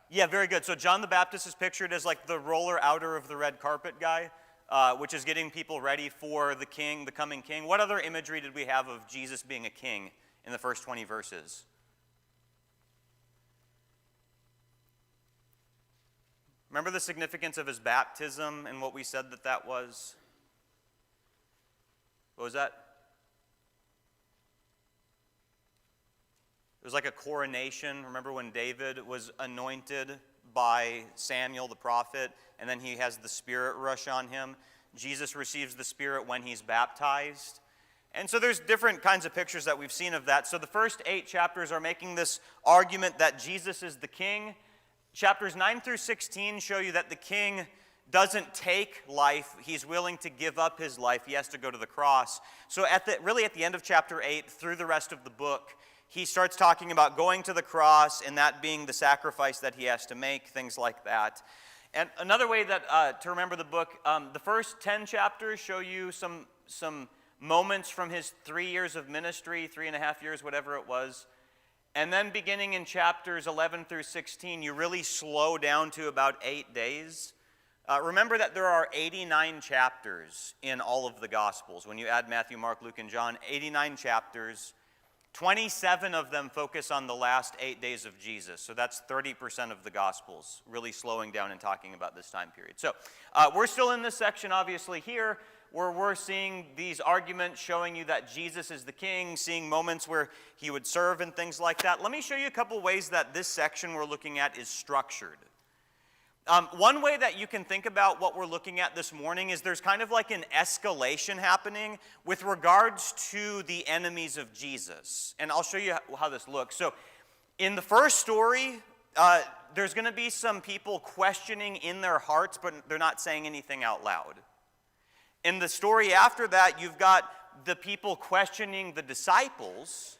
Yeah, very good. So John the Baptist is pictured as like the roller outer of the red carpet guy, which is getting people ready for the king, the coming king. What other imagery did we have of Jesus being a king in the first 20 verses? Remember the significance of his baptism and what we said that was? What was that? It was like a coronation. Remember when David was anointed by Samuel the prophet, and then he has the Spirit rush on him? Jesus receives the Spirit when he's baptized. And so there's different kinds of pictures that we've seen of that. So the first 8 chapters are making this argument that Jesus is the king. Chapters 9 through 16 show you that the king doesn't take life. He's willing to give up his life. He has to go to the cross. So really at the end of chapter 8, through the rest of the book, he starts talking about going to the cross and that being the sacrifice that he has to make, things like that. And another way that to remember the book, the first 10 chapters show you some moments from his 3 years of ministry, 3.5 years, whatever it was. And then beginning in chapters 11 through 16, you really slow down to about 8 days. Remember that there are 89 chapters in all of the Gospels. When you add Matthew, Mark, Luke, and John, 89 chapters. 27 of them focus on the last 8 days of Jesus. So that's 30% of the Gospels, really slowing down and talking about this time period. So we're still in this section, obviously, here, where we're seeing these arguments showing you that Jesus is the king, seeing moments where he would serve and things like that. Let me show you a couple ways that this section we're looking at is structured. One way that you can think about what we're looking at this morning is there's kind of like an escalation happening with regards to the enemies of Jesus. And I'll show you how this looks. So in the first story, there's going to be some people questioning in their hearts, but they're not saying anything out loud. In the story after that, you've got the people questioning the disciples.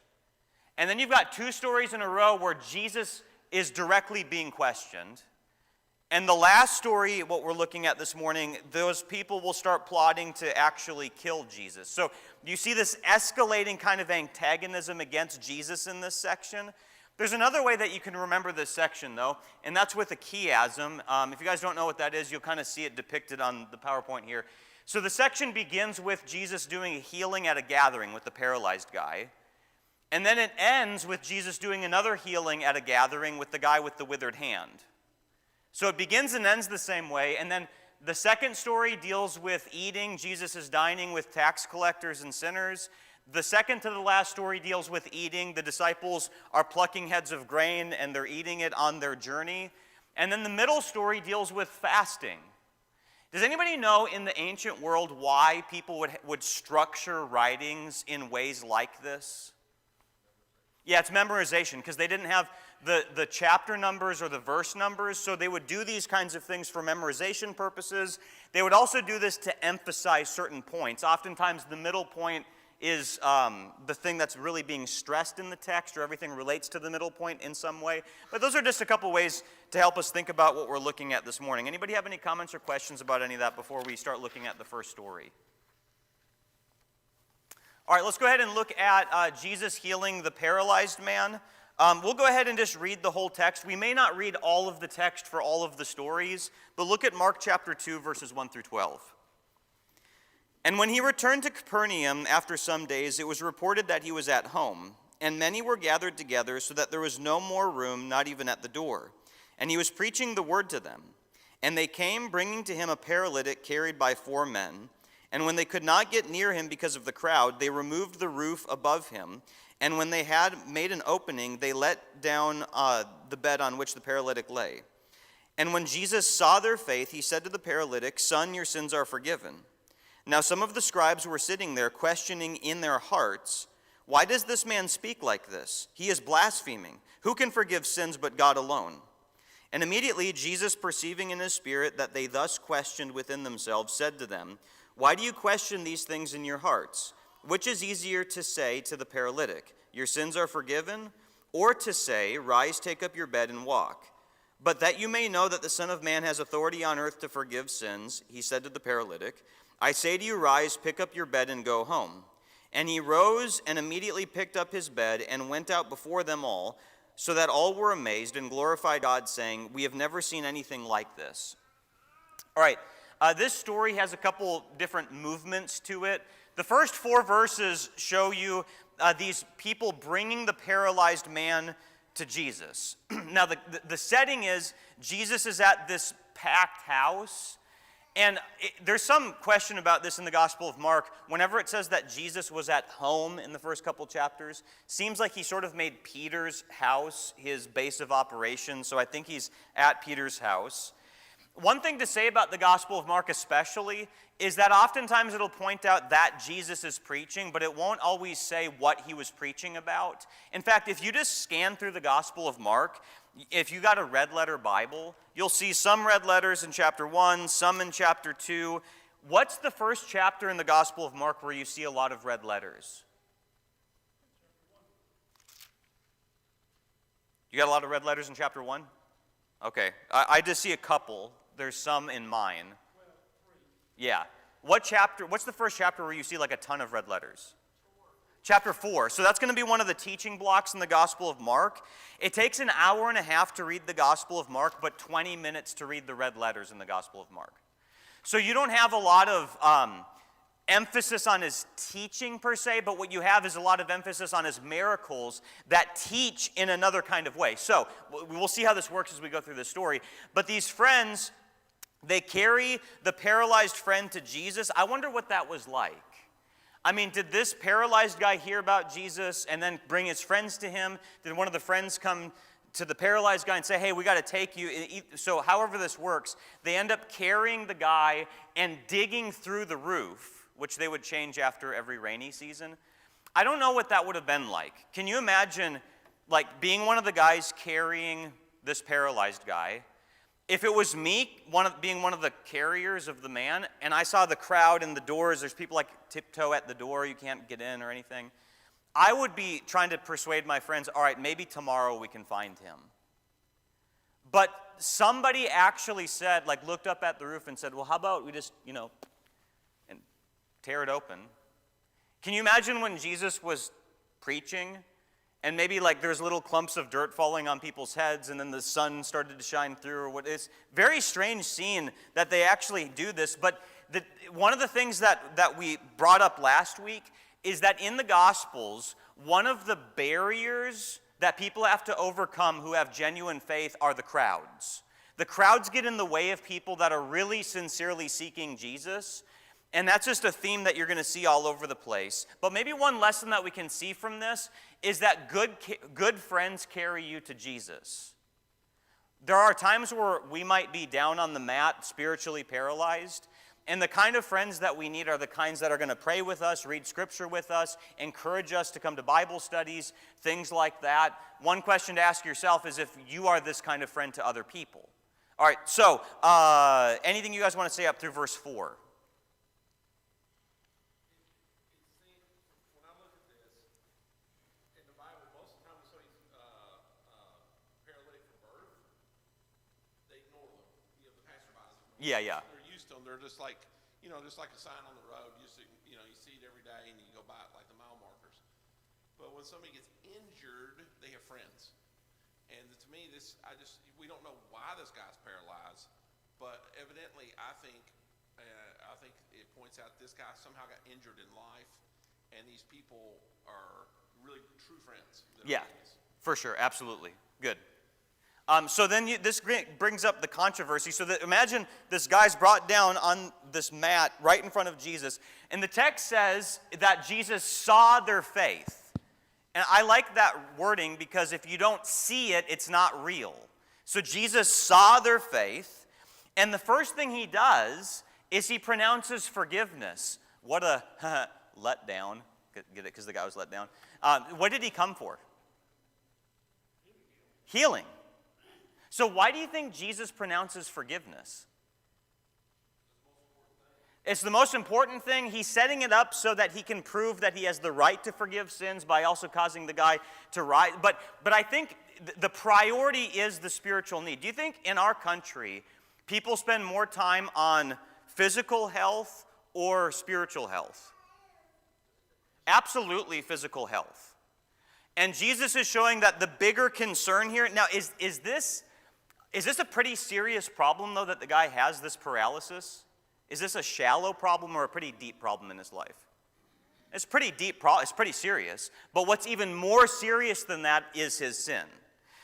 And then you've got 2 stories in a row where Jesus is directly being questioned. And the last story, what we're looking at this morning, those people will start plotting to actually kill Jesus. So you see this escalating kind of antagonism against Jesus in this section. There's another way that you can remember this section, though, and that's with a chiasm. If you guys don't know what that is, you'll kind of see it depicted on the PowerPoint here. So the section begins with Jesus doing a healing at a gathering with the paralyzed guy. And then it ends with Jesus doing another healing at a gathering with the guy with the withered hand. So it begins and ends the same way. And then the second story deals with eating. Jesus is dining with tax collectors and sinners. The second to the last story deals with eating. The disciples are plucking heads of grain and they're eating it on their journey. And then the middle story deals with fasting. Does anybody know in the ancient world why people would structure writings in ways like this? Yeah, it's memorization, because they didn't have the chapter numbers or the verse numbers, so they would do these kinds of things for memorization purposes. They would also do this to emphasize certain points. Oftentimes the middle point is the thing that's really being stressed in the text, or everything relates to the middle point in some way. But those are just a couple ways to help us think about what we're looking at this morning. Anybody have any comments or questions about any of that before we start looking at the first story? All right, let's go ahead and look at Jesus healing the paralyzed man. We'll go ahead and just read the whole text. We may not read all of the text for all of the stories, but look at Mark chapter 2, verses 1 through 12. And when he returned to Capernaum after some days, it was reported that he was at home, and many were gathered together so that there was no more room, not even at the door. And he was preaching the word to them. And they came, bringing to him a paralytic carried by 4 men. And when they could not get near him because of the crowd, they removed the roof above him. And when they had made an opening, they let down the bed on which the paralytic lay. And when Jesus saw their faith, he said to the paralytic, "Son, your sins are forgiven." Now some of the scribes were sitting there, questioning in their hearts, "Why does this man speak like this? He is blaspheming. Who can forgive sins but God alone?" And immediately Jesus, perceiving in his spirit that they thus questioned within themselves, said to them, "Why do you question these things in your hearts? Which is easier to say to the paralytic, 'Your sins are forgiven,' or to say, 'Rise, take up your bed and walk'? But that you may know that the Son of Man has authority on earth to forgive sins," he said to the paralytic, "I say to you, rise, pick up your bed and go home." And he rose and immediately picked up his bed and went out before them all, so that all were amazed and glorified God, saying, "We have never seen anything like this." All right, this story has a couple different movements to it. The first 4 verses show you these people bringing the paralyzed man to Jesus. Now, the setting is Jesus is at this packed house. And there's some question about this in the Gospel of Mark. Whenever it says that Jesus was at home in the first couple chapters, seems like he sort of made Peter's house his base of operations. So I think he's at Peter's house. One thing to say about the Gospel of Mark especially is that oftentimes it'll point out that Jesus is preaching, but it won't always say what he was preaching about. In fact, if you just scan through the Gospel of Mark, if you got a red letter Bible, you'll see some red letters in chapter 1, some in chapter 2. What's the first chapter in the Gospel of Mark where you see a lot of red letters? You got a lot of red letters in chapter 1? Okay, I just see a couple. There's some in mine. Yeah. What's the first chapter where you see like a ton of red letters? Chapter 4. So that's going to be one of the teaching blocks in the Gospel of Mark. It takes an hour and a half to read the Gospel of Mark, but 20 minutes to read the red letters in the Gospel of Mark. So you don't have a lot of emphasis on his teaching per se, but what you have is a lot of emphasis on his miracles that teach in another kind of way. So we'll see how this works as we go through this story. But these friends, they carry the paralyzed friend to Jesus. I wonder what that was like. I mean, did this paralyzed guy hear about Jesus and then bring his friends to him? Did one of the friends come to the paralyzed guy and say, "Hey, we got to take you"? So however this works, they end up carrying the guy and digging through the roof, which they would change after every rainy season. I don't know what that would have been like. Can you imagine, like, being one of the guys carrying this paralyzed guy? If it was me, being one of the carriers of the man, and I saw the crowd and the doors, there's people like tiptoe at the door, you can't get in or anything, I would be trying to persuade my friends, all right, maybe tomorrow we can find him. But somebody actually said, like, looked up at the roof and said, well, how about we just, and tear it open. Can you imagine when Jesus was preaching? And maybe like there's little clumps of dirt falling on people's heads, and then the sun started to shine through, or what is very strange scene that they actually do this. But one of the things that we brought up last week is that in the Gospels, one of the barriers that people have to overcome who have genuine faith are the crowds. The crowds get in the way of people that are really sincerely seeking Jesus. And that's just a theme that you're going to see all over the place. But maybe one lesson that we can see from this is that good friends carry you to Jesus. There are times where we might be down on the mat, spiritually paralyzed, and the kind of friends that we need are the kinds that are going to pray with us, read scripture with us, encourage us to come to Bible studies, things like that. One question to ask yourself is if you are this kind of friend to other people. All right, so anything you guys want to say up through verse 4? Yeah. They're used to them. They're just like, just like a sign on the road. You see it every day, and you go by it like the mile markers. But when somebody gets injured, they have friends. And to me, we don't know why this guy's paralyzed, but evidently, I think it points out this guy somehow got injured in life, and these people are really true friends. Yeah, for sure, absolutely. Good. So then this brings up the controversy. So imagine this guy's brought down on this mat right in front of Jesus. And the text says that Jesus saw their faith. And I like that wording because if you don't see it, it's not real. So Jesus saw their faith. And the first thing he does is he pronounces forgiveness. What a letdown. Get it? Because the guy was let down. What did he come for? Healing. So why do you think Jesus pronounces forgiveness? It's the most important thing. He's setting it up so that he can prove that he has the right to forgive sins by also causing the guy to rise. But I think the priority is the spiritual need. Do you think in our country people spend more time on physical health or spiritual health? Absolutely physical health. And Jesus is showing that the bigger concern here, now is this a pretty serious problem though that the guy has this paralysis? Is this a shallow problem or a pretty deep problem in his life? It's pretty deep, it's pretty serious. But what's even more serious than that is his sin.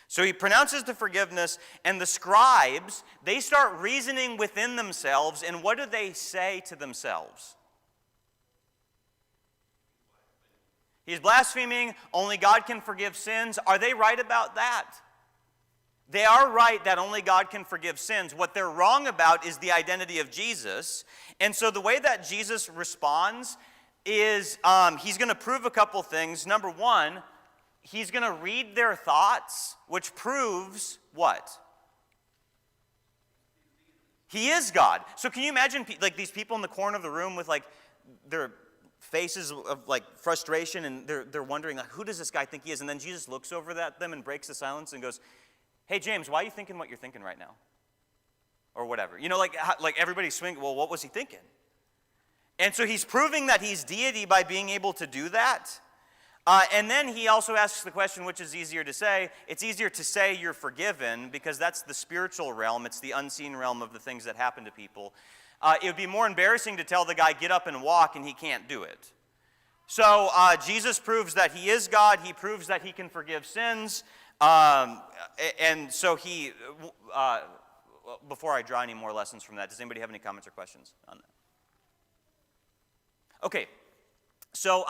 So he pronounces the forgiveness, and the scribes, they start reasoning within themselves, and what do they say to themselves? He's blaspheming, only God can forgive sins. Are they right about that? They are right that only God can forgive sins. What they're wrong about is the identity of Jesus. And so the way that Jesus responds is he's going to prove a couple things. Number one, he's going to read their thoughts, which proves what? He is God. So can you imagine like these people in the corner of the room with like their faces of like frustration, and they're wondering like, who does this guy think he is? And then Jesus looks over at them and breaks the silence and goes, "Hey James, why are you thinking what you're thinking right now?" Or whatever. You know, like everybody's swinging. Well, what was he thinking? And so he's proving that he's deity by being able to do that. And then he also asks the question, which is easier to say. It's easier to say you're forgiven because that's the spiritual realm. It's the unseen realm of the things that happen to people. It would be more embarrassing to tell the guy, get up and walk, and he can't do it. So Jesus proves that he is God. He proves that he can forgive sins. And so he, before I draw any more lessons from that, does anybody have any comments or questions on that? Okay, so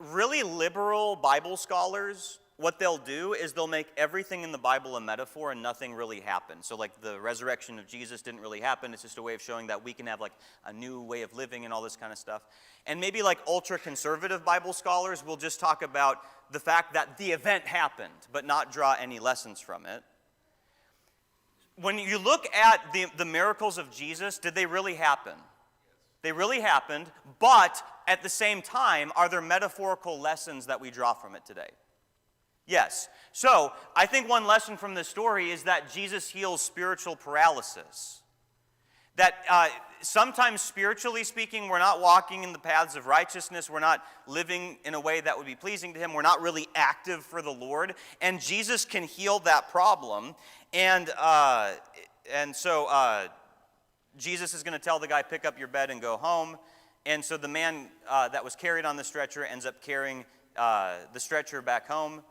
really liberal Bible scholars, what they'll do is they'll make everything in the Bible a metaphor and nothing really happened. So like the resurrection of Jesus didn't really happen. It's just a way of showing that we can have like a new way of living and all this kind of stuff. And maybe like ultra-conservative Bible scholars will just talk about the fact that the event happened, but not draw any lessons from it. When you look at the miracles of Jesus, did they really happen? They really happened, but at the same time, are there metaphorical lessons that we draw from it today? Yes. So, I think one lesson from this story is that Jesus heals spiritual paralysis. That sometimes, spiritually speaking, we're not walking in the paths of righteousness. We're not living in a way that would be pleasing to Him. We're not really active for the Lord. And Jesus can heal that problem. And so Jesus is going to tell the guy, pick up your bed and go home. And so the man that was carried on the stretcher ends up carrying the stretcher back home.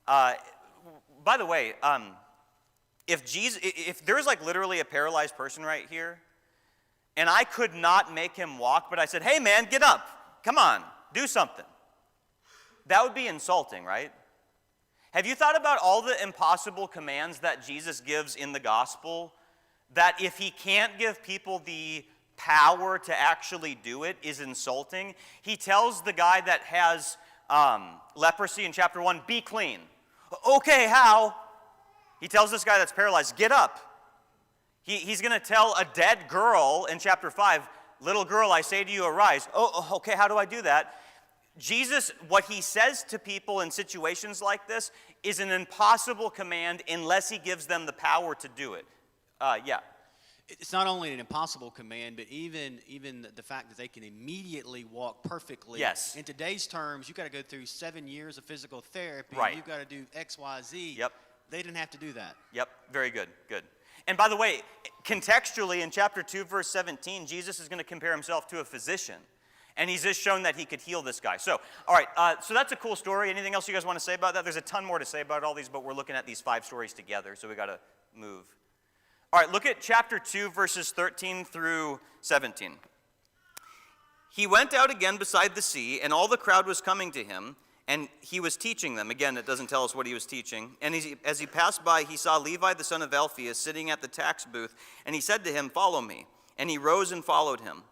By the way, if there's like literally a paralyzed person right here, and I could not make him walk, but I said, hey man, get up, come on, do something, that would be insulting, right? Have you thought about all the impossible commands that Jesus gives in the gospel, that if he can't give people the power to actually do it is insulting? He tells the guy that has leprosy in chapter 1, be clean. Okay, how? He tells this guy that's paralyzed, get up. He's going to tell a dead girl in chapter 5, little girl, I say to you, arise. Oh, okay, how do I do that? Jesus, what he says to people in situations like this is an impossible command unless he gives them the power to do it. Yeah. It's not only an impossible command, but even the fact that they can immediately walk perfectly. Yes. In today's terms, you've got to go through 7 years of physical therapy. Right. You've got to do X, Y, Z. Yep. They didn't have to do that. Yep, very good, good. And by the way, contextually in chapter 2, verse 17, Jesus is going to compare himself to a physician. And he's just shown that he could heal this guy. So, all right, so that's a cool story. Anything else you guys want to say about that? There's a ton more to say about all these, but we're looking at these 5 stories together, so we got to move. All right, look at chapter 2, verses 13 through 17. He went out again beside the sea, and all the crowd was coming to him, and he was teaching them. Again, it doesn't tell us what he was teaching. And as he passed by, he saw Levi the son of Alphaeus sitting at the tax booth, and he said to him, follow me. And he rose and followed him.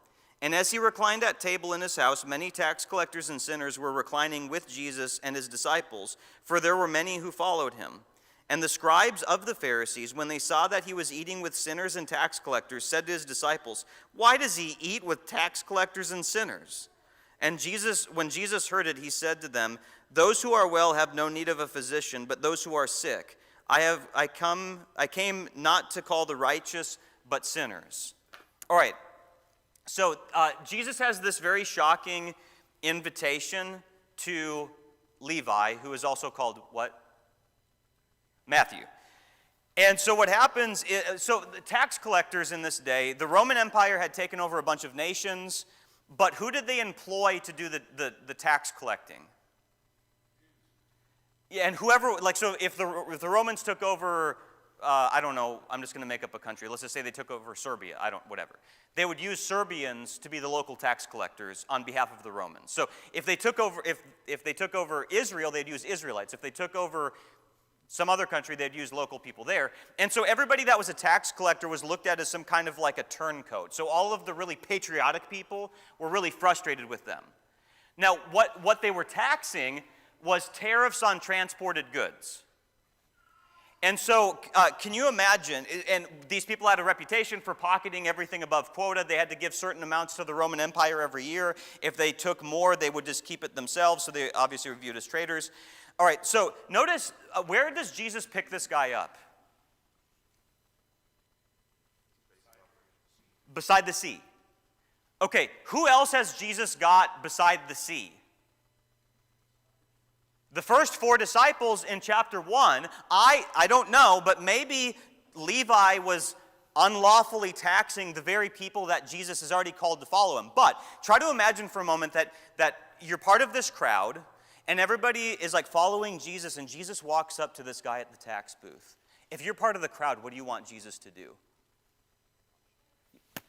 And as he reclined at table in his house, many tax collectors and sinners were reclining with Jesus and his disciples, for there were many who followed him. And the scribes of the Pharisees, when they saw that he was eating with sinners and tax collectors, said to his disciples, why does he eat with tax collectors and sinners? And when Jesus heard it, he said to them, those who are well have no need of a physician, but those who are sick. I came not to call the righteous, but sinners. All right, so Jesus has this very shocking invitation to Levi, who is also called what? Matthew. And so what happens is, so the tax collectors in this day, the Roman Empire had taken over a bunch of nations, but who did they employ to do the tax collecting? Yeah, and whoever, like, so if the Romans took over, I don't know, I'm just going to make up a country. Let's just say they took over Serbia, whatever. They would use Serbians to be the local tax collectors on behalf of the Romans. So if they took over, if they took over Israel, they'd use Israelites. If they took over some other country, they'd use local people there. And so everybody that was a tax collector was looked at as some kind of like a turncoat. So all of the really patriotic people were really frustrated with them. Now, what they were taxing was tariffs on transported goods. And so, can you imagine, and these people had a reputation for pocketing everything above quota. They had to give certain amounts to the Roman Empire every year. If they took more, they would just keep it themselves, so they obviously were viewed as traitors. All right, so notice, where does Jesus pick this guy up? Beside the sea. Okay, who else has Jesus got beside the sea? The first 4 disciples in chapter 1, I don't know, but maybe Levi was unlawfully taxing the very people that Jesus has already called to follow him. But try to imagine for a moment that you're part of this crowd, and everybody is like following Jesus, and Jesus walks up to this guy at the tax booth. If you're part of the crowd, what do you want Jesus to do?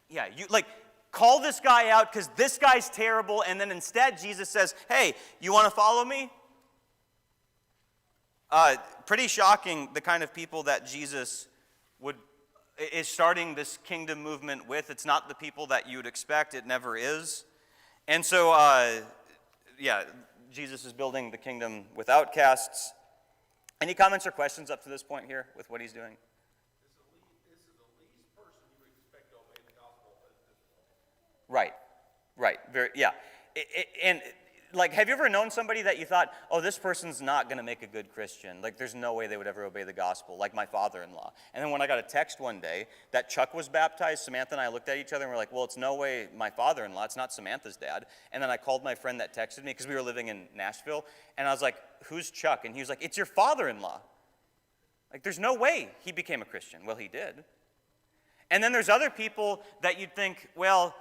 Yeah, you like call this guy out because this guy's terrible, and then instead Jesus says, hey, you want to follow me? Pretty shocking, the kind of people that Jesus is starting this kingdom movement with. It's not the people that you would expect. It never is. And so, yeah, Jesus is building the kingdom with outcasts. Any comments or questions up to this point here with what he's doing? This is the least person you would expect to obey the gospel at this point. Right. Very, yeah. And like, have you ever known somebody that you thought, oh, this person's not going to make a good Christian? Like, there's no way they would ever obey the gospel, like my father-in-law. And then when I got a text one day that Chuck was baptized, Samantha and I looked at each other and we're like, well, it's no way my father-in-law, it's not Samantha's dad. And then I called my friend that texted me because we were living in Nashville, and I was like, who's Chuck? And he was like, it's your father-in-law. Like, there's no way he became a Christian. Well, he did. And then there's other people that you'd think, well,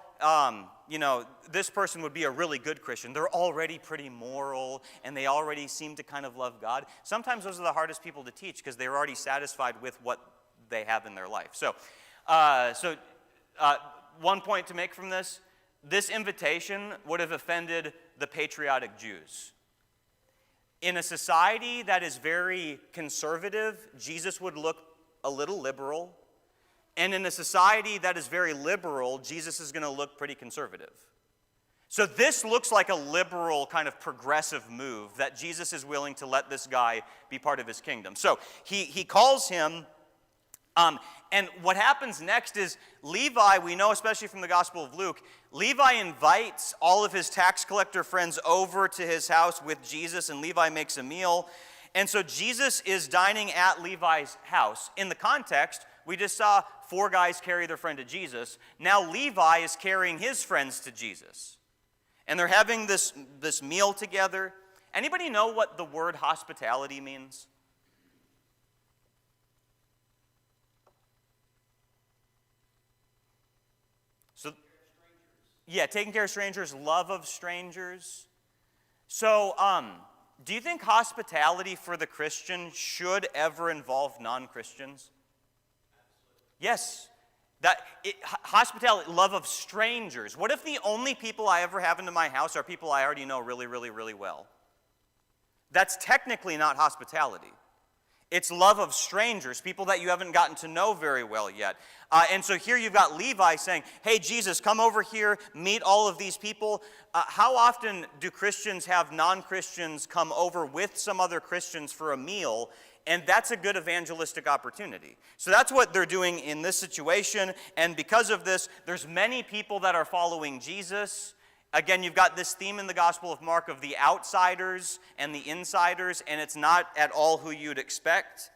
this person would be a really good Christian. They're already pretty moral, and they already seem to kind of love God. Sometimes those are the hardest people to teach because they're already satisfied with what they have in their life. So, one point to make from this invitation would have offended the patriotic Jews. In a society that is very conservative, Jesus would look a little liberal. And in a society that is very liberal, Jesus is going to look pretty conservative. So this looks like a liberal kind of progressive move that Jesus is willing to let this guy be part of his kingdom. So he calls him, and what happens next is Levi, we know especially from the Gospel of Luke, Levi invites all of his tax collector friends over to his house with Jesus, and Levi makes a meal. And so Jesus is dining at Levi's house. In the context, we just saw 4 guys carry their friend to Jesus. Now Levi is carrying his friends to Jesus. And they're having this meal together. Anybody know what the word hospitality means? So, yeah, taking care of strangers, love of strangers. So, do you think hospitality for the Christian should ever involve non-Christians? Yes. Hospitality, love of strangers. What if the only people I ever have into my house are people I already know really, really, really well? That's technically not hospitality. It's love of strangers, people that you haven't gotten to know very well yet. And so here you've got Levi saying, hey, Jesus, come over here, meet all of these people. How often do Christians have non-Christians come over with some other Christians for a meal? And that's a good evangelistic opportunity. So that's what they're doing in this situation. And because of this, there's many people that are following Jesus. Again, you've got this theme in the Gospel of Mark of the outsiders and the insiders, and it's not at all who you'd expect.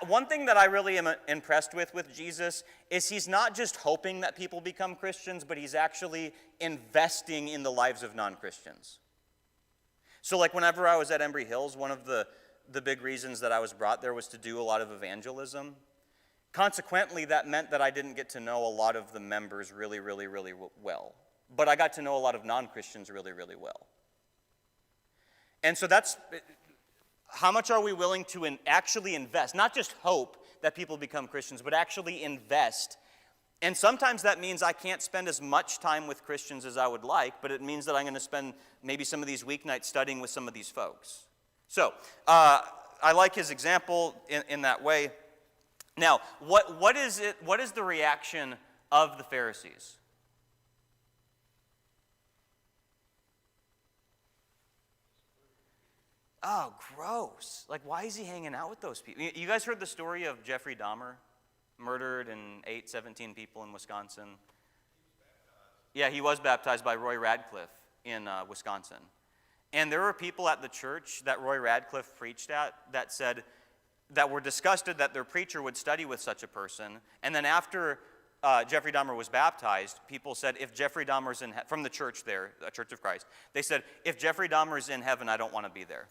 One thing that I really am impressed with Jesus is he's not just hoping that people become Christians, but he's actually investing in the lives of non-Christians. So like whenever I was at Embry Hills, one of the big reasons that I was brought there was to do a lot of evangelism. Consequently, that meant that I didn't get to know a lot of the members really, really, really well. But I got to know a lot of non-Christians really, really well. And so that's, how much are we willing to actually invest? Not just hope that people become Christians, but actually invest. And sometimes that means I can't spend as much time with Christians as I would like, but it means that I'm going to spend maybe some of these weeknights studying with some of these folks. So, I like his example in that way. Now, what is the reaction of the Pharisees? Oh, gross. Like, why is he hanging out with those people? You guys heard the story of Jeffrey Dahmer? Murdered and ate 17 people in Wisconsin. Yeah, he was baptized by Roy Radcliffe in Wisconsin. And there were people at the church that Roy Radcliffe preached at that said, that were disgusted that their preacher would study with such a person. And then after Jeffrey Dahmer was baptized, people said, if Jeffrey Dahmer's in from the church there, the Church of Christ, they said, if Jeffrey Dahmer's in heaven, I don't want to be there.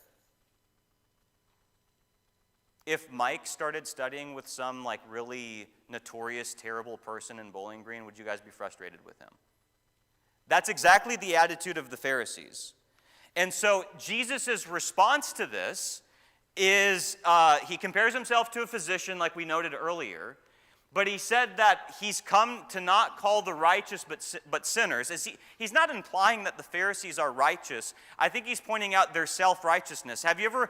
If Mike started studying with some like really notorious, terrible person in Bowling Green, would you guys be frustrated with him? That's exactly the attitude of the Pharisees. And so Jesus' response to this is he compares himself to a physician like we noted earlier, but he said that he's come to not call the righteous but sinners. He's not implying that the Pharisees are righteous. I think he's pointing out their self-righteousness. Have you ever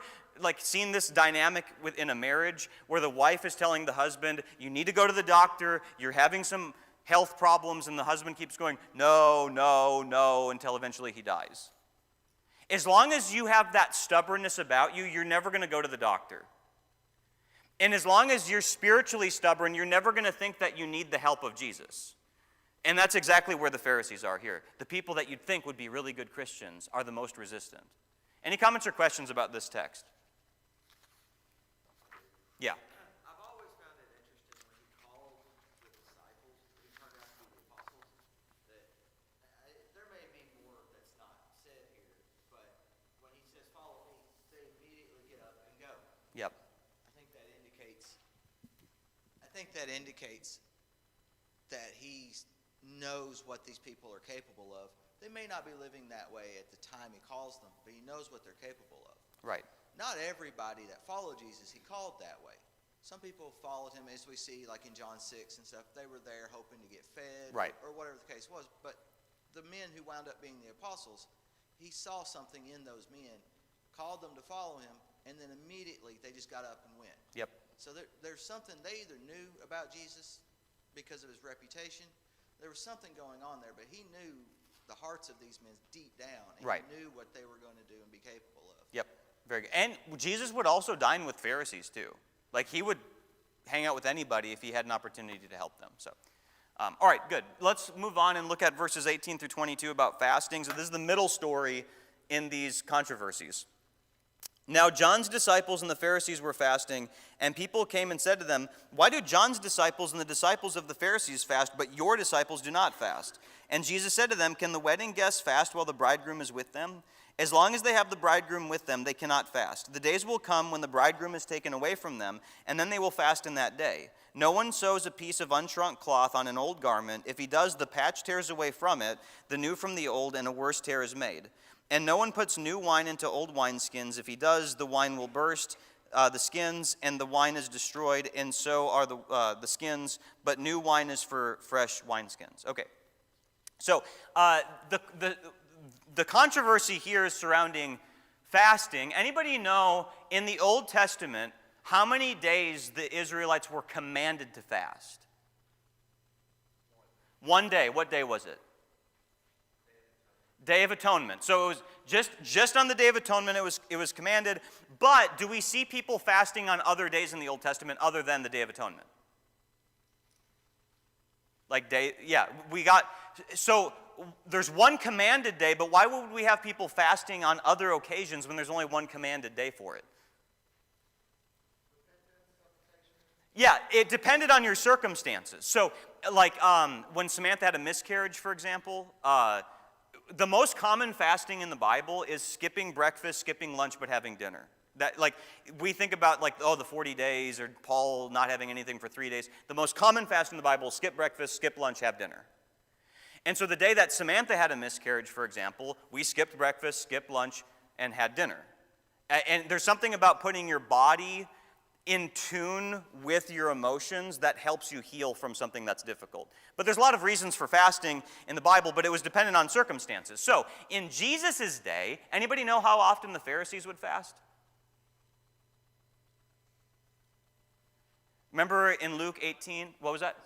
seen this dynamic within a marriage where the wife is telling the husband, you need to go to the doctor, you're having some health problems, and the husband keeps going, no, no, no, until eventually he dies? As long as you have that stubbornness about you, you're never going to go to the doctor. And as long as you're spiritually stubborn, you're never going to think that you need the help of Jesus. And that's exactly where the Pharisees are here. The people that you'd think would be really good Christians are the most resistant. Any comments or questions about this text? Yeah. I've always found it interesting when he called the disciples who turned out to be the apostles, that there may be more that's not said here, but when he says, follow me, they immediately get up and go. Yep. I think that indicates that he knows what these people are capable of. They may not be living that way at the time he calls them, but he knows what they're capable of. Right. Not everybody that followed Jesus he called that way. Some people followed him, as we see like in John 6 and stuff. They were there hoping to get fed, right, or whatever the case was. But the men who wound up being the apostles, he saw something in those men, called them to follow him, and then immediately they just got up and went. Yep. So there's something they either knew about Jesus because of his reputation. There was something going on there, but he knew the hearts of these men deep down, and right, he knew what they were going to do and be capable of. Yep. Very good. And Jesus would also dine with Pharisees too. Like he would hang out with anybody if he had an opportunity to help them. So, all right, good. Let's move on and look at verses 18 through 22 about fasting. So this is the middle story in these controversies. Now John's disciples and the Pharisees were fasting, and people came and said to them, why do John's disciples and the disciples of the Pharisees fast, but your disciples do not fast? And Jesus said to them, can the wedding guests fast while the bridegroom is with them? As long as they have the bridegroom with them, they cannot fast. The days will come when the bridegroom is taken away from them, and then they will fast in that day. No one sews a piece of unshrunk cloth on an old garment. If he does, the patch tears away from it, the new from the old, and a worse tear is made. And no one puts new wine into old wineskins. If he does, the wine will burst the skins, and the wine is destroyed, and so are the skins, but new wine is for fresh wineskins. Okay, so the controversy here is surrounding fasting. Anybody know in the Old Testament how many days the Israelites were commanded to fast? 1 day. What day was it? Day of Atonement. So it was just on the Day of Atonement it was commanded. But do we see people fasting on other days in the Old Testament other than the Day of Atonement? So there's one commanded day, but why would we have people fasting on other occasions when there's only one commanded day for it? Yeah, it depended on your circumstances. So, like when Samantha had a miscarriage, for example, the most common fasting in the Bible is skipping breakfast, skipping lunch, but having dinner. That, like, we think about, like, oh, the 40 days, or Paul not having anything for 3 days. The most common fast in the Bible is skip breakfast, skip lunch, have dinner. And so the day that Samantha had a miscarriage, for example, we skipped breakfast, skipped lunch, and had dinner. And there's something about putting your body in tune with your emotions that helps you heal from something that's difficult. But there's a lot of reasons for fasting in the Bible, but it was dependent on circumstances. So in Jesus' day, anybody know how often the Pharisees would fast? Remember in Luke 18, what was that?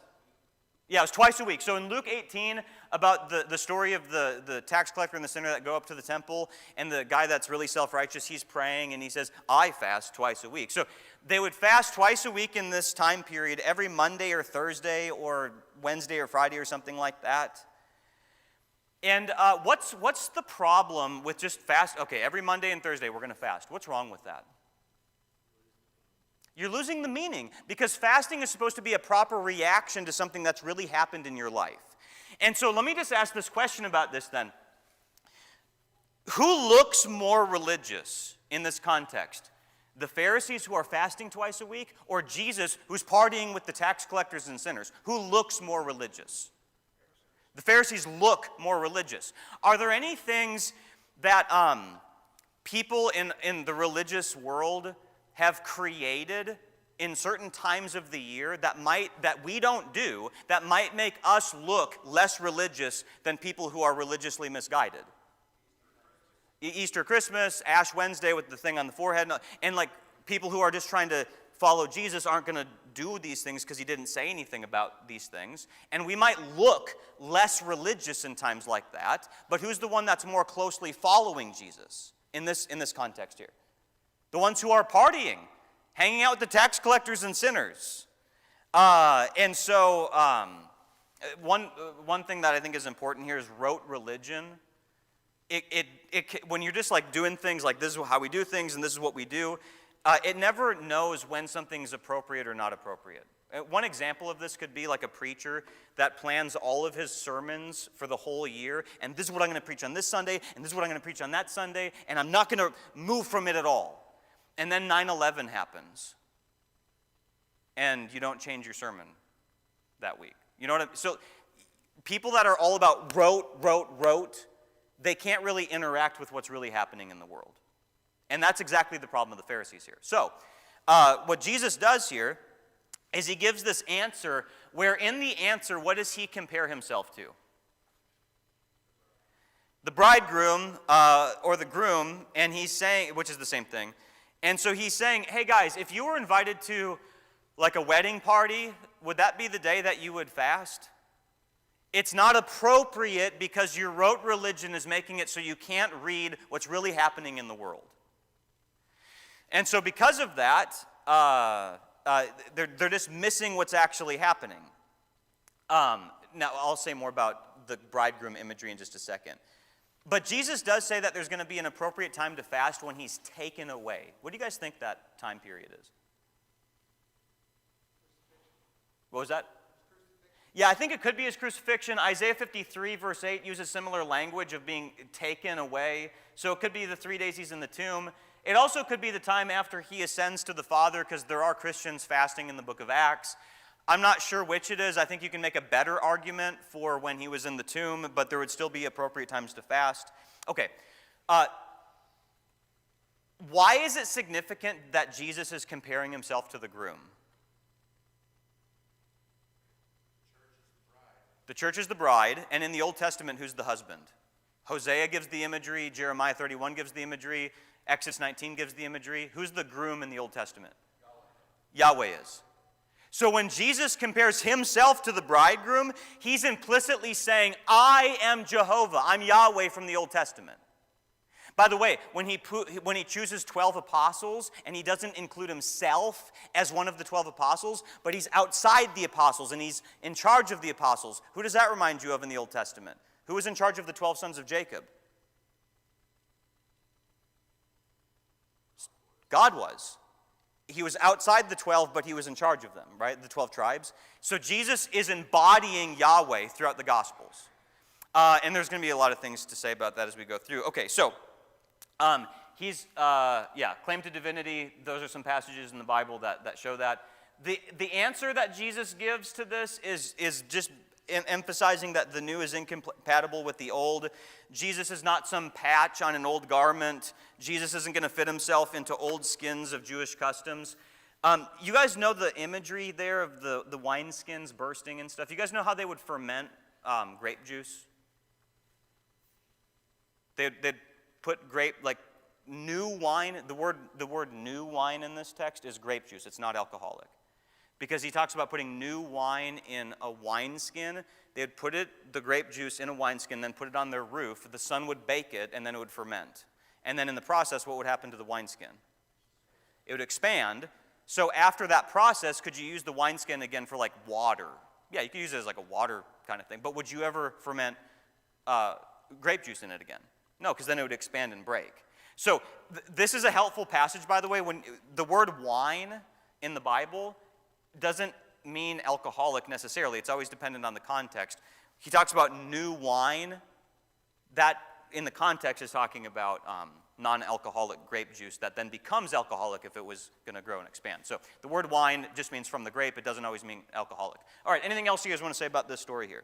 Yeah, it was twice a week. So in Luke 18, about the story of the tax collector and the sinner that go up to the temple, and the guy that's really self-righteous, he's praying, and he says, I fast twice a week. So they would fast twice a week in this time period, every Monday or Thursday or Wednesday or Friday or something like that. And what's the problem with just fast? Okay, every Monday and Thursday we're going to fast. What's wrong with that? You're losing the meaning, because fasting is supposed to be a proper reaction to something that's really happened in your life. And so let me just ask this question about this then. Who looks more religious in this context? The Pharisees who are fasting twice a week, or Jesus who's partying with the tax collectors and sinners? Who looks more religious? The Pharisees look more religious. Are there any things that people in the religious world have created in certain times of the year that we don't do, that might make us look less religious than people who are religiously misguided? Easter, Christmas, Ash Wednesday with the thing on the forehead, and like people who are just trying to follow Jesus aren't going to do these things because he didn't say anything about these things. And we might look less religious in times like that, but who's the one that's more closely following Jesus in this context here? The ones who are partying, hanging out with the tax collectors and sinners. And so one thing that I think is important here is rote religion. When you're just like doing things like this is how we do things and this is what we do, it never knows when something's appropriate or not appropriate. One example of this could be like a preacher that plans all of his sermons for the whole year, and this is what I'm going to preach on this Sunday, and this is what I'm going to preach on that Sunday, and I'm not going to move from it at all. And then 9/11 happens, and you don't change your sermon that week. You know what I mean? So people that are all about rote, they can't really interact with what's really happening in the world. And that's exactly the problem of the Pharisees here. So what Jesus does here is he gives this answer where in the answer, what does he compare himself to? The bridegroom or the groom, and he's saying, which is the same thing. And so he's saying, hey guys, if you were invited to like a wedding party, would that be the day that you would fast? It's not appropriate because your rote religion is making it so you can't read what's really happening in the world. And so because of that, they're just missing what's actually happening. Now, I'll say more about the bridegroom imagery in just a second. But Jesus does say that there's going to be an appropriate time to fast when he's taken away. What do you guys think that time period is? What was that? Yeah, I think it could be his crucifixion. Isaiah 53 verse 8 uses similar language of being taken away. So it could be the 3 days he's in the tomb. It also could be the time after he ascends to the Father, because there are Christians fasting in the book of Acts. I'm not sure which it is. I think you can make a better argument for when he was in the tomb, but there would still be appropriate times to fast. Okay. Why is it significant that Jesus is comparing himself to the groom? The church is the bride, and in the Old Testament, who's the husband? Hosea gives the imagery, Jeremiah 31 gives the imagery, Exodus 19 gives the imagery. Who's the groom in the Old Testament? Yahweh is. So when Jesus compares himself to the bridegroom, he's implicitly saying, I am Jehovah. I'm Yahweh from the Old Testament. By the way, when he chooses 12 apostles, and he doesn't include himself as one of the 12 apostles, but he's outside the apostles, and he's in charge of the apostles. Who does that remind you of in the Old Testament? Who was in charge of the 12 sons of Jacob? God was. He was outside the 12, but he was in charge of them, right? The 12 tribes. So Jesus is embodying Yahweh throughout the Gospels. And there's going to be a lot of things to say about that as we go through. Okay, so he's, claim to divinity. Those are some passages in the Bible that show that. The answer that Jesus gives to this is just emphasizing that the new is incompatible with the old. Jesus is not some patch on an old garment. Jesus isn't going to fit himself into old skins of Jewish customs. You guys know the imagery there of the wineskins bursting and stuff. You guys know how they would ferment grape juice? They'd put new wine. The word new wine in this text is grape juice. It's not alcoholic. Because he talks about putting new wine in a wineskin. They'd put the grape juice in a wineskin, then put it on their roof. The sun would bake it, and then it would ferment. And then in the process, what would happen to the wineskin? It would expand. So after that process, could you use the wineskin again for like water? Yeah, you could use it as like a water kind of thing. But would you ever ferment grape juice in it again? No, because then it would expand and break. So this is a helpful passage, by the way. When the word wine in the Bible doesn't mean alcoholic necessarily. It's always dependent on the context. He talks about new wine. That, in the context, is talking about non-alcoholic grape juice that then becomes alcoholic if it was going to grow and expand. So the word wine just means from the grape. It doesn't always mean alcoholic. All right, anything else you guys want to say about this story here?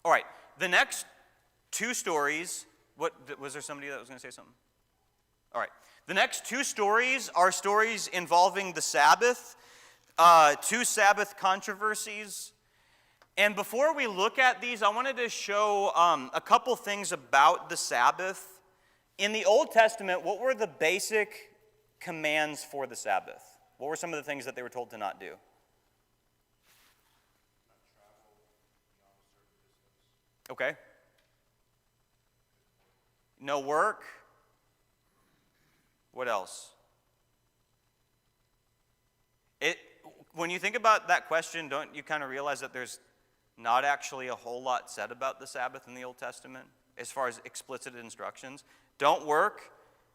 All right, the next two stories. Was there somebody that was going to say something? All right. The next two stories are stories involving the Sabbath, two Sabbath controversies. And before we look at these, I wanted to show a couple things about the Sabbath. In the Old Testament, what were the basic commands for the Sabbath? What were some of the things that they were told to not do? Okay. No work. What else? When you think about that question, don't you kind of realize that there's not actually a whole lot said about the Sabbath in the Old Testament as far as explicit instructions? Don't work,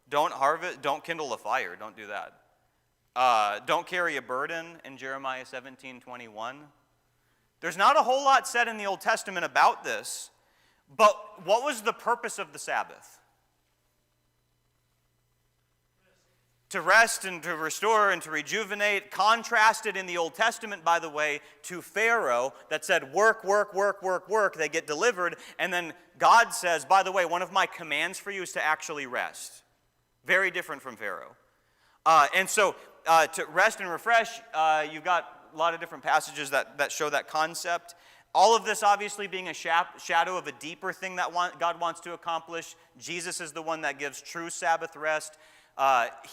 don't harvest, don't kindle a fire, don't do that. Don't carry a burden in Jeremiah 17:21. There's not a whole lot said in the Old Testament about this, but what was the purpose of the Sabbath? To rest and to restore and to rejuvenate, contrasted in the Old Testament, by the way, to Pharaoh that said, work, work, work, work, work. They get delivered. And then God says, by the way, one of my commands for you is to actually rest. Very different from Pharaoh. And so to rest and refresh, you've got a lot of different passages that show that concept. All of this obviously being a shadow of a deeper thing that God wants to accomplish. Jesus is the one that gives true Sabbath rest.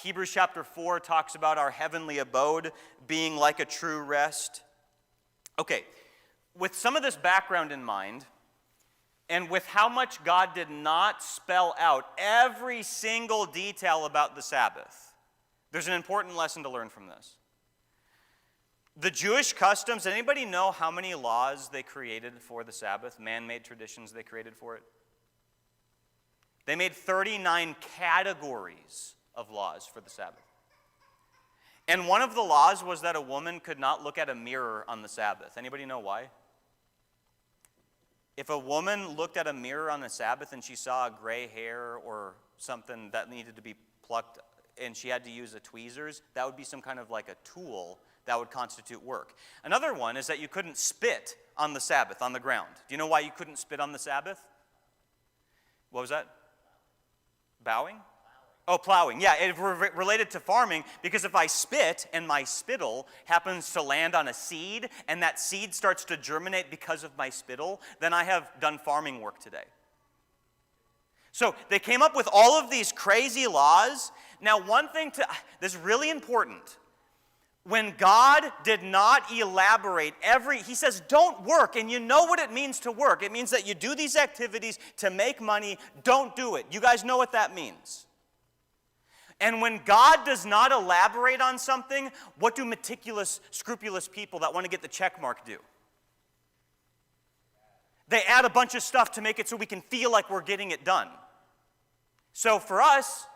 Hebrews chapter 4 talks about our heavenly abode being like a true rest. Okay, with some of this background in mind, and with how much God did not spell out every single detail about the Sabbath, there's an important lesson to learn from this. The Jewish customs, anybody know how many laws they created for the Sabbath, man-made traditions they created for it? They made 39 categories of laws for the Sabbath. And one of the laws was that a woman could not look at a mirror on the Sabbath. Anybody know why? If a woman looked at a mirror on the Sabbath and she saw a gray hair or something that needed to be plucked and she had to use a tweezers, that would be some kind of like a tool that would constitute work. Another one is that you couldn't spit on the Sabbath, on the ground. Do you know why you couldn't spit on the Sabbath? What was that? Bowing? Oh, plowing. Yeah, it related to farming, because if I spit and my spittle happens to land on a seed and that seed starts to germinate because of my spittle, then I have done farming work today. So they came up with all of these crazy laws. Now, this is really important. When God did not elaborate he says, don't work, and you know what it means to work. It means that you do these activities to make money. Don't do it. You guys know what that means. And when God does not elaborate on something, what do meticulous, scrupulous people that want to get the check mark do? They add a bunch of stuff to make it so we can feel like we're getting it done. So for us,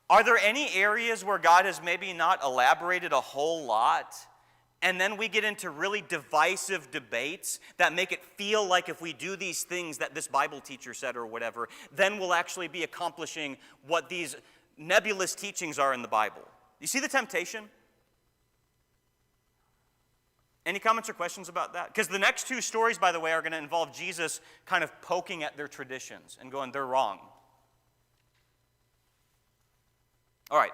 are there any areas where God has maybe not elaborated a whole lot And then we get into really divisive debates that make it feel like if we do these things that this Bible teacher said or whatever, then we'll actually be accomplishing what these nebulous teachings are in the Bible. You see the temptation? Any comments or questions about that? Because the next two stories, by the way, are going to involve Jesus kind of poking at their traditions and going, they're wrong. All right.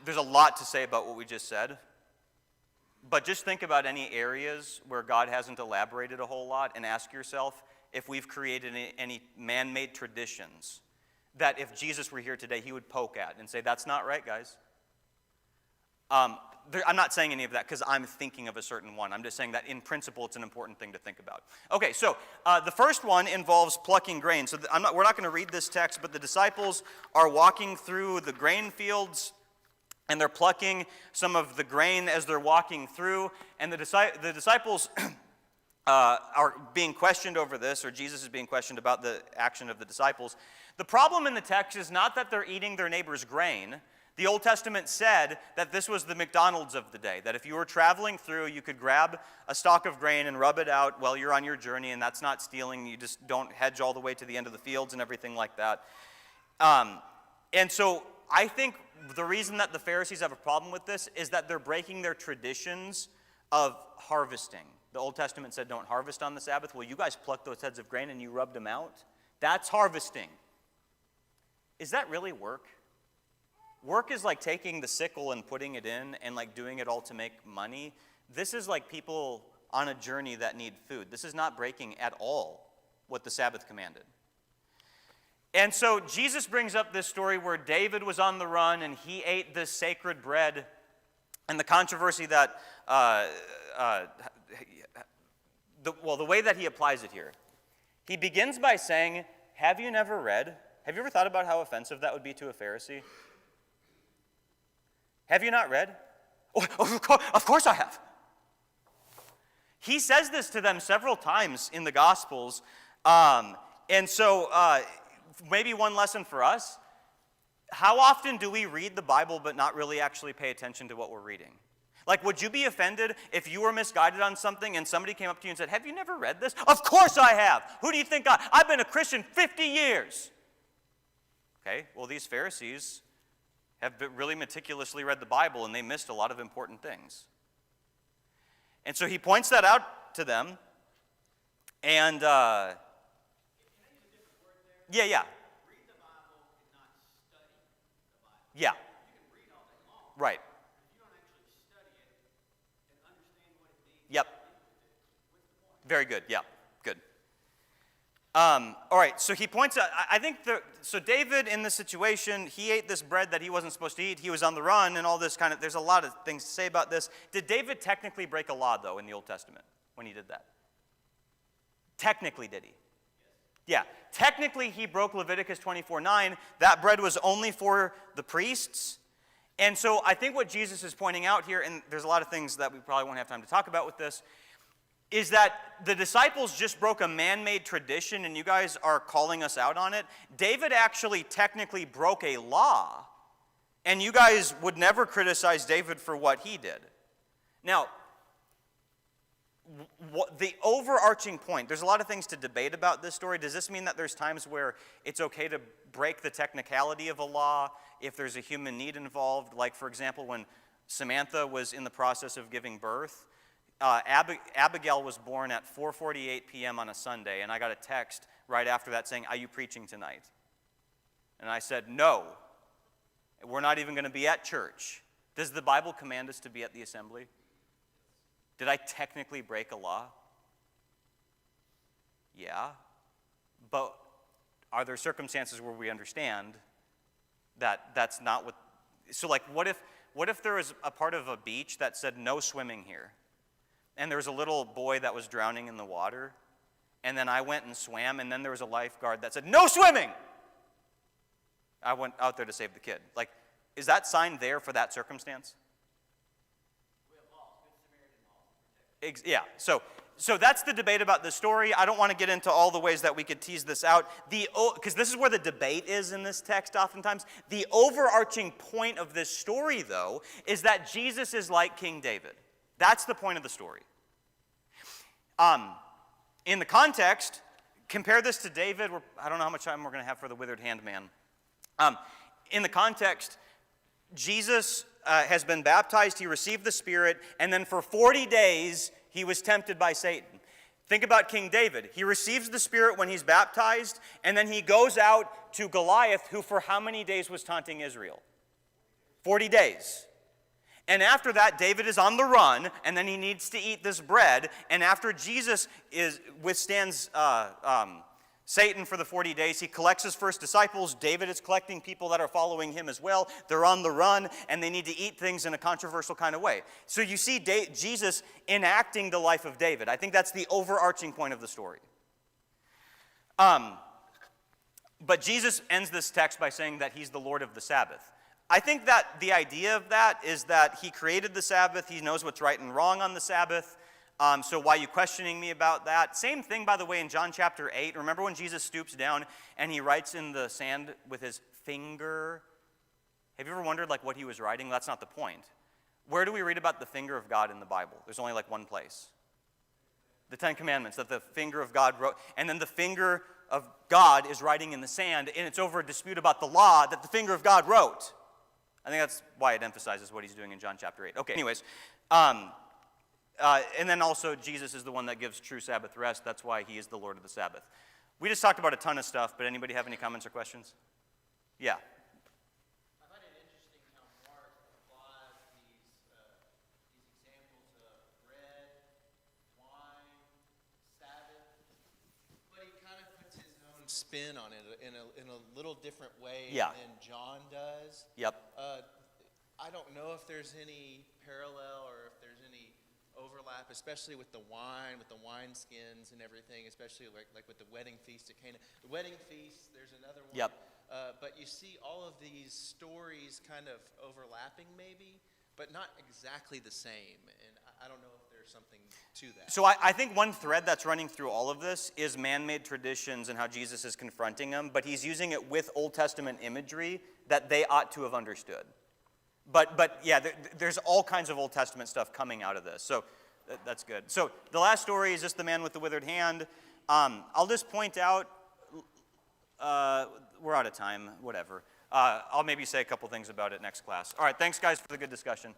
There's a lot to say about what we just said. But just think about any areas where God hasn't elaborated a whole lot and ask yourself if we've created any man-made traditions that if Jesus were here today, he would poke at and say, that's not right, guys. I'm not saying any of that because I'm thinking of a certain one. I'm just saying that in principle, it's an important thing to think about. Okay, so the first one involves plucking grain. So we're not going to read this text, but the disciples are walking through the grain fields, and they're plucking some of the grain as they're walking through. And the disciples are being questioned over this, or Jesus is being questioned about the action of the disciples. The problem in the text is not that they're eating their neighbor's grain. The Old Testament said that this was the McDonald's of the day, that if you were traveling through, you could grab a stalk of grain and rub it out while you're on your journey, and that's not stealing. You just don't hedge all the way to the end of the fields and everything like that. And so I think the reason that the Pharisees have a problem with this is that they're breaking their traditions of harvesting. The Old Testament said don't harvest on the Sabbath. Well, you guys plucked those heads of grain and you rubbed them out. That's harvesting. Is that really work? Work is like taking the sickle and putting it in and like doing it all to make money. This is like people on a journey that need food. This is not breaking at all what the Sabbath commanded. And so Jesus brings up this story where David was on the run and he ate this sacred bread, and the controversy that, the way that he applies it here. He begins by saying, have you never read? Have you ever thought about how offensive that would be to a Pharisee? Have you not read? Oh, of course I have. He says this to them several times in the Gospels, and so maybe one lesson for us, how often do we read the Bible but not really actually pay attention to what we're reading? Like, would you be offended if you were misguided on something and somebody came up to you and said, have you never read this? Of course I have. Who do you think I've been a Christian 50 years. Okay, well, these Pharisees have really meticulously read the Bible and they missed a lot of important things. And so he points that out to them, and yeah. Read the Bible and not study the Bible. Yeah. You can read all day long. Right. If you don't actually study it and understand what it means. Yep. What's the point? Very good. Yeah. Good. All right. So he points out. I think so. David, in this situation, he ate this bread that he wasn't supposed to eat. He was on the run, and all this kind of. There's a lot of things to say about this. Did David technically break a law though in the Old Testament when he did that? Technically, did he? Yeah, technically he broke Leviticus 24:9. That bread was only for the priests. And so I think what Jesus is pointing out here, and there's a lot of things that we probably won't have time to talk about with this, is that the disciples just broke a man-made tradition and you guys are calling us out on it. David actually technically broke a law, and you guys would never criticize David for what he did. Now, the overarching point, there's a lot of things to debate about this story. Does this mean that there's times where it's okay to break the technicality of a law if there's a human need involved? Like, for example, when Samantha was in the process of giving birth, Abigail was born at 4:48 p.m. on a Sunday, and I got a text right after that saying, are you preaching tonight? And I said, no, we're not even going to be at church. Does the Bible command us to be at the assembly? Did I technically break a law? Yeah. But are there circumstances where we understand that that's not what... So, like, what if there was a part of a beach that said no swimming here, and there was a little boy that was drowning in the water, and then I went and swam, and then there was a lifeguard that said, no swimming! I went out there to save the kid. Like, is that sign there for that circumstance? Yeah, so So that's the debate about the story. I don't want to get into all the ways that we could tease this out. Because this is where the debate is in this text oftentimes. The overarching point of this story, though, is that Jesus is like King David. That's the point of the story. In the context, compare this to David. I don't know how much time we're going to have for the withered hand man. In the context, Jesus has been baptized, he received the Spirit, and then for 40 days he was tempted by Satan. Think about King David. He receives the Spirit when he's baptized, and then he goes out to Goliath, who for how many days was taunting Israel? 40 days. And after that, David is on the run, and then he needs to eat this bread. And after Jesus withstands Satan for the 40 days, he collects his first disciples. David is collecting people that are following him as well. They're on the run, and they need to eat things in a controversial kind of way. So you see Jesus enacting the life of David. I think that's the overarching point of the story. But Jesus ends this text by saying that he's the Lord of the Sabbath. I think that the idea of that is that he created the Sabbath. He knows what's right and wrong on the Sabbath. So why are you questioning me about that? Same thing, by the way, in John chapter 8. Remember when Jesus stoops down and he writes in the sand with his finger? Have you ever wondered what he was writing? That's not the point. Where do we read about the finger of God in the Bible? There's only one place. The Ten Commandments, that the finger of God wrote. And then the finger of God is writing in the sand, and it's over a dispute about the law that the finger of God wrote. I think that's why it emphasizes what he's doing in John chapter 8. Okay, anyways. And then also, Jesus is the one that gives true Sabbath rest. That's why he is the Lord of the Sabbath. We just talked about a ton of stuff, but anybody have any comments or questions? Yeah. I find it interesting how Mark applies these examples of bread, wine, Sabbath, but he kind of puts his own spin on it in a little different way than John does. Yep. I don't know if there's any parallel or if there's any overlap, especially with the wine skins and everything, especially like with the wedding feast at Cana. The wedding feast, there's another one. Yep. But you see all of these stories kind of overlapping maybe, but not exactly the same. And I don't know if there's something to that. So I think one thread that's running through all of this is man-made traditions and how Jesus is confronting them, but he's using it with Old Testament imagery that they ought to have understood. But yeah, there's all kinds of Old Testament stuff coming out of this, so that's good. So the last story is just the man with the withered hand. I'll just point out, we're out of time, whatever. I'll maybe say a couple things about it next class. All right, thanks guys for the good discussion.